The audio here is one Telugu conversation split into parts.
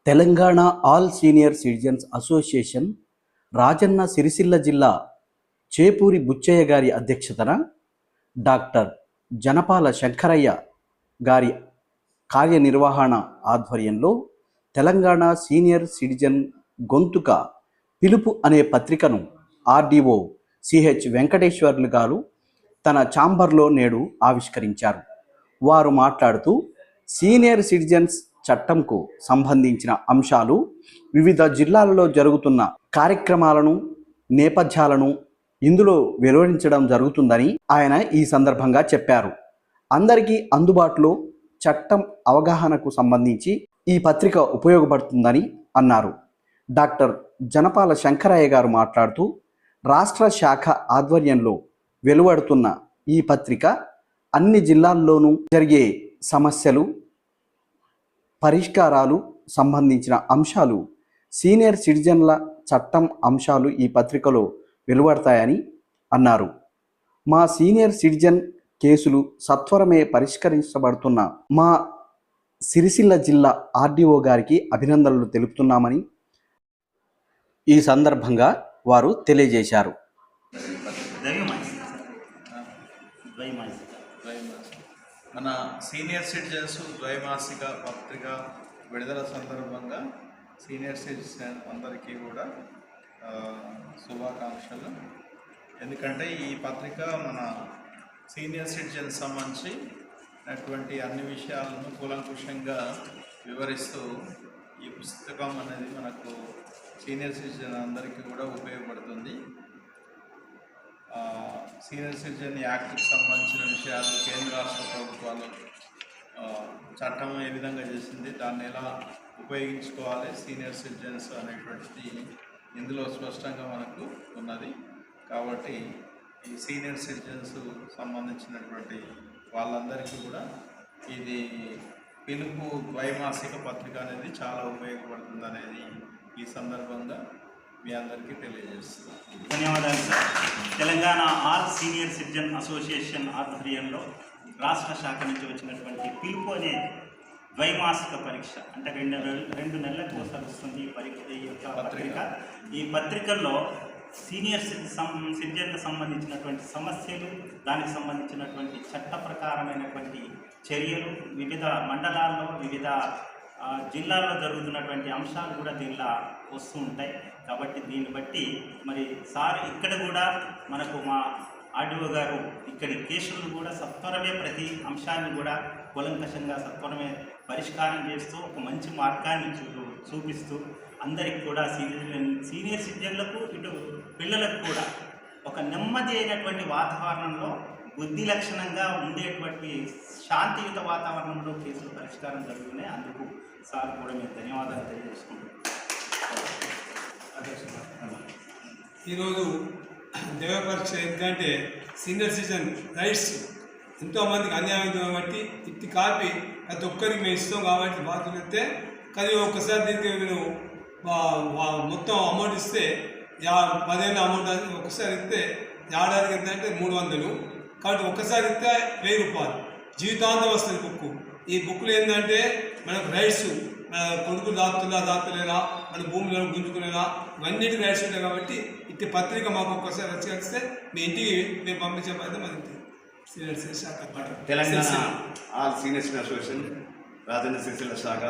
Telangana all senior citizens association Rajanna Sircilla జిల్లా చేపూరి బుచ్చయ్య గారి అధ్యక్షతన డాక్టర్ జనపాల శంకరయ్య గారి కార్యనిర్వహణ ఆధ్వర్యంలో తెలంగాణ సీనియర్ సిటిజన్ గొంతుక పిలుపు అనే పత్రికను ఆర్డీఓ సిహెచ్ వెంకటేశ్వర్లు గారు తన ఛాంబర్లో నేడు ఆవిష్కరించారు. వారు మాట్లాడుతూ సీనియర్ సిటిజన్స్ చట్టంకు సంబంధించిన అంశాలు, వివిధ జిల్లాలలో జరుగుతున్న కార్యక్రమాలను, నేపథ్యాలను ఇందులో వెలువరించడం జరుగుతుందని ఆయన ఈ సందర్భంగా చెప్పారు. అందరికీ అందుబాటులో చట్టం అవగాహనకు సంబంధించి ఈ పత్రిక ఉపయోగపడుతుందని అన్నారు. డాక్టర్ జనపాల శంకరయ్య గారు మాట్లాడుతూ రాష్ట్ర శాఖ ఆధ్వర్యంలో వెలువడుతున్న ఈ పత్రిక అన్ని జిల్లాల్లోనూ జరిగే సమస్యలు, పరిష్కారాలు సంబంధించిన అంశాలు, సీనియర్ సిటిజన్ల చట్టం అంశాలు ఈ పత్రికలో వెలువడతాయని అన్నారు. మా సీనియర్ సిటిజన్ కేసులు సత్వరమే పరిష్కరించబడుతున్న మా సిరిసిల్ల జిల్లా ఆర్డీఓ గారికి అభినందనలు తెలుపుతున్నామని ఈ సందర్భంగా వారు తెలియజేశారు. మన సీనియర్ సిటిజన్స్ ద్వైమాసిక పత్రిక విడుదల సందర్భంగా సీనియర్ సిటిజన్ అందరికీ కూడా శుభాకాంక్షలు. ఎందుకంటే ఈ పత్రిక మన సీనియర్ సిటిజన్ సంబంధించినటువంటి అన్ని విషయాలను కూలంకుషంగా వివరిస్తూ ఈ పుస్తకం అనేది మనకు సీనియర్ సిటిజన్ అందరికీ కూడా ఉపయోగపడుతుంది. సీనియర్ సిటిజన్ యాక్ట్కి సంబంధించిన విషయాలు, కేంద్ర రాష్ట్ర ప్రభుత్వాలు చట్టం ఏ విధంగా చేసింది, దాన్ని ఎలా ఉపయోగించుకోవాలి సీనియర్ సిటిజన్స్ అనేటువంటిది ఇందులో స్పష్టంగా మనకు ఉన్నది. కాబట్టి ఈ సీనియర్ సిటిజన్స్ సంబంధించినటువంటి వాళ్ళందరికీ కూడా ఇది పిలుపు ద్వైమాసిక పత్రిక అనేది చాలా ఉపయోగపడుతుంది అనేది ఈ సందర్భంగా మీ అందరికీ తెలియజేస్తున్నాను. ధన్యవాదాలు sir. Telangana all senior citizen association ఆధ్వర్యంలో రాష్ట్ర శాఖ నుంచి వచ్చినటువంటి పిలుపు అనే ద్వైమాసిక పరీక్ష, అంటే రెండు నెలలకు ఒకసారి వస్తుంది ఈ యొక్క పత్రిక. ఈ పత్రికల్లో సీనియర్ సిటిజన్లకు సంబంధించినటువంటి సమస్యలు, దానికి సంబంధించినటువంటి చట్ట ప్రకారమైనటువంటి చర్యలు, వివిధ మండలాల్లో, వివిధ జిల్లాల్లో జరుగుతున్నటువంటి అంశాలు కూడా దీనిలో వస్తూ ఉంటాయి. కాబట్టి దీన్ని బట్టి మరి సార్ ఇక్కడ కూడా మనకు మా ఆర్డీఓ గారు ఇక్కడి కేసులను కూడా సత్వరమే ప్రతి అంశాన్ని కూడా కూలంకషంగా సత్వరమే పరిష్కారం చేస్తూ ఒక మంచి మార్గాన్ని చూపిస్తూ అందరికి కూడా సీనియర్ సిటిజన్లకు, ఇటు పిల్లలకు కూడా ఒక నెమ్మది అయినటువంటి వాతావరణంలో, బుద్ధి లక్షణంగా ఉండేటువంటి శాంతియుత వాతావరణంలో కేసులు పరిష్కారం జరుగుతున్నాయి. అందుకు సార్ కూడా మేము ధన్యవాదాలు తెలియజేసుకుంటున్నాం. ఈరోజు దేవ పరీక్ష ఎందుకంటే సీనియర్ సిటిజన్ రైట్స్ ఎంతోమందికి అన్యాయం కాబట్టి ఇట్టి కాపీ ప్రతి ఒక్కరికి మేము ఇస్తాం కాబట్టి బాధ్యత ఇస్తే, కానీ ఒక్కసారి దీనికి నేను మొత్తం అమౌంట్ ఇస్తే 10,000 అమౌంట్ ఒక్కసారి ఇస్తే ఏడాదికి ఎంత అంటే 300. కాబట్టి ఒక్కసారి ఇస్తే 1000 రూపాయలు జీవితాంతం వస్తుంది బుక్. ఈ బుక్లు ఏంటంటే మనకు రైట్స్, మన కొడుకు దాతులేరా, మన భూమిలో గుంజుకునేలా, ఇవన్నిటికి రైట్స్ ఉంటాయి. కాబట్టి ఇట్టి పత్రిక మాకు ఒక్కసారి వచ్చి మీ ఇంటికి మేము పంపించే బాధ్యత మనకి. సీనియర్ శాఖ Telangana all senior citizen association Rajanna Sircilla శాఖ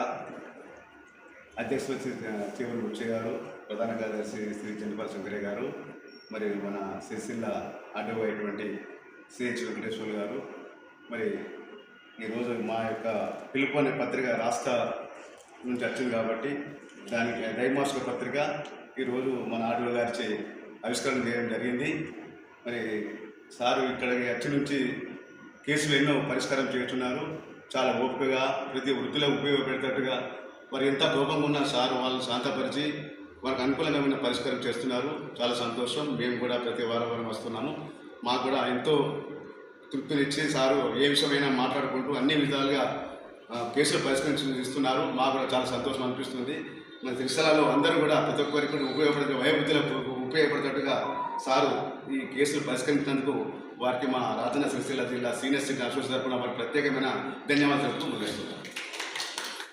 అధ్యక్షులు చేపూరి బుచ్చయ్య గారు, ప్రధాన కార్యదర్శి శ్రీ జనపాల శంకరయ్య గారు, మరి మన సిరిసిల్ల ఆర్డీఓ అయినటువంటి సిహెచ్ వెంకటేశ్వర్లు గారు, మరి ఈరోజు మా యొక్క పిలుపు అనే పత్రిక రాష్ట్ర నుంచి వచ్చింది కాబట్టి దానికి ద్వైమాసిక పత్రిక ఈరోజు మన ఆర్డీఓ గారిచే ఆవిష్కరణ చేయడం జరిగింది. మరి సారు ఇక్కడికి వచ్చి నుంచి కేసులు ఎన్నో పరిష్కారం చేస్తున్నారు. చాలా ఓపికగా ప్రతి వృత్తిలో ఉపయోగపెడేటట్టుగా మరి ఎంత కోపంగా ఉన్న సారు వాళ్ళు శాంతపరిచి వారికి అనుకూలమైన పరిష్కారం చేస్తున్నారు. చాలా సంతోషం. మేము కూడా ప్రతి వారం వస్తున్నాము. మాకు కూడా ఎంతో తృప్తినిచ్చి సారు ఏ విషయమైనా మాట్లాడుకుంటూ అన్ని విధాలుగా కేసులు పరిష్కరిస్తున్నారు. మాకు కూడా చాలా సంతోషం అనిపిస్తుంది. మన సిరిసిల్లలో అందరూ కూడా ప్రతి ఒక్కరికి ఉపయోగపడే వయోవృద్ధులకు ఉపయోగపడేటట్టుగా సారు ఈ కేసులు పరిష్కరించినందుకు వారికి మా రాజన్న సిరిసిల్ల జిల్లా సీనియర్ సిటిజన్ అసోసియేషన్ తరఫున వారికి ప్రత్యేకమైన ధన్యవాదాలు తెలుపుతూ